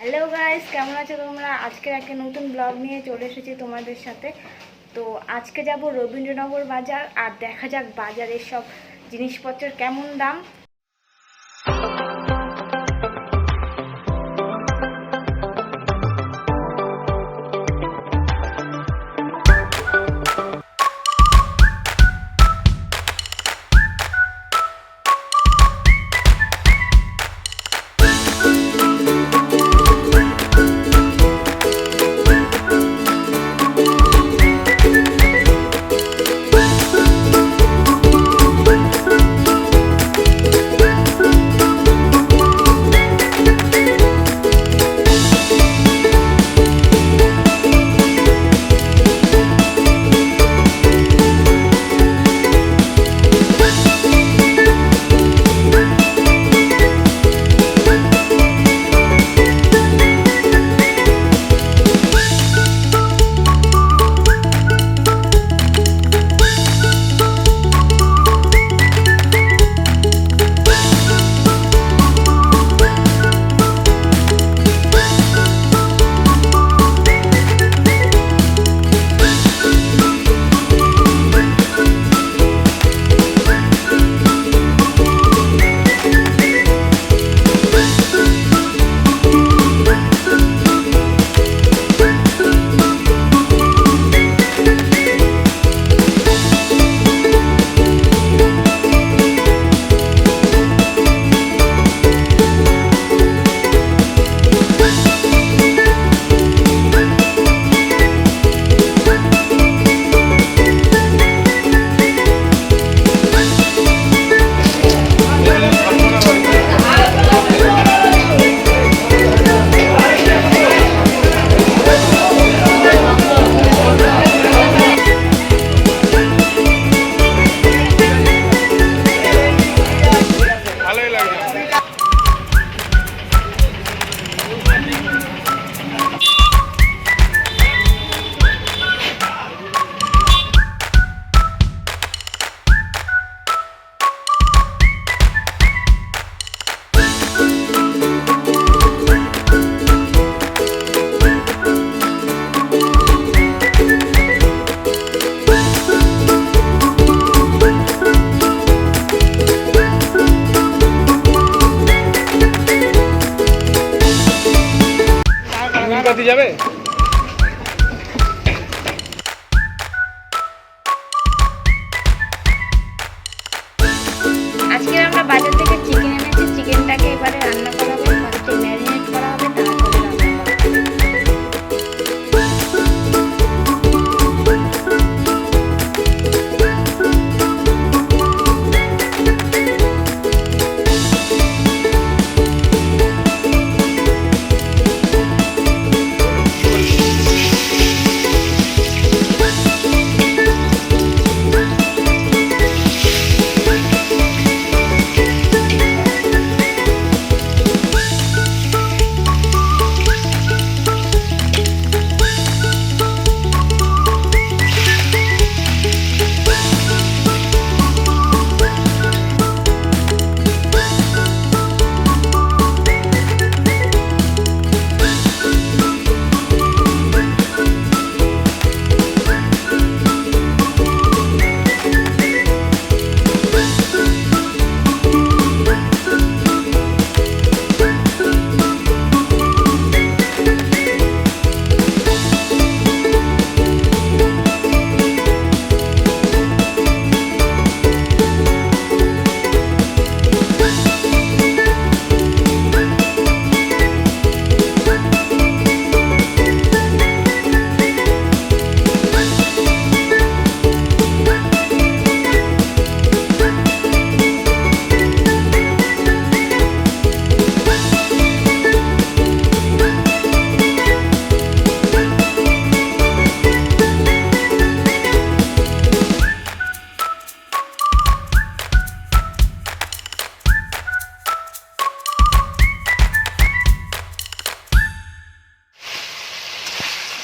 Hello guys, কেমন আছো তোমরা? আজকের একটা নতুন ব্লগ নিয়ে চলে এসেছি তোমাদের সাথে। তো আজকে যাব রবীন্দ্রনগর বাজার, আর দেখা যাক বাজারের সব জিনিসপত্রের কেমন দাম। যাবে আজকে আমরা বাজার থেকে চিকেন এনেছি। চিকেনটাকে এবারে রান্না করা হবে, ফার্স্টে ম্যারিনেট করা হবে, তারপরে রান্না করা হবে।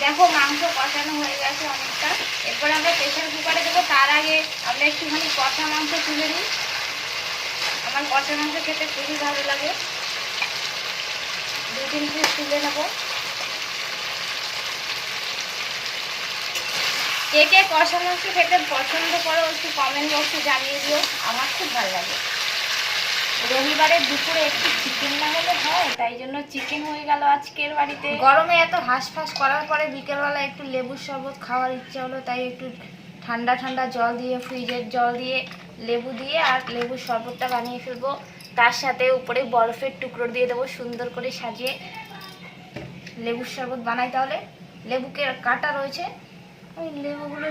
দেখো মাংস কষানো হয়ে গেছে অনেকটা। এরপর আমরা প্রেসার কুকারে দেবো। তার আগে আমরা একটুখানি কষা মাংস তুলে নিই। আমার কষা মাংস খেতে খুবই ভালো লাগে। 2-3 পিস তুলে নেবো। কে কে কষা মাংস খেতে পছন্দ করো একটু কমেন্ট বক্সে জানিয়ে দিও, আমার খুব ভালো লাগে। রবিবারের দুপুরে একটু চিকেন না হলে হয়, তাই জন্য চিকেন হয়ে গেল আজকের বাড়িতে। গরমে এত হাঁসফাঁস করার পরে বিকেলবেলা একটু লেবুর শরবত খাওয়ার ইচ্ছা হলো, তাই একটু ঠান্ডা ঠান্ডা জল দিয়ে, ফ্রিজের জল দিয়ে, লেবু দিয়ে আর লেবুর শরবতটা বানিয়ে ফেলবো। তার সাথে উপরে বরফের টুকরো দিয়ে দেবো সুন্দর করে সাজিয়ে। লেবুর শরবত বানাই তাহলে। লেবুকে কাটা রয়েছে, ওই লেবুগুলো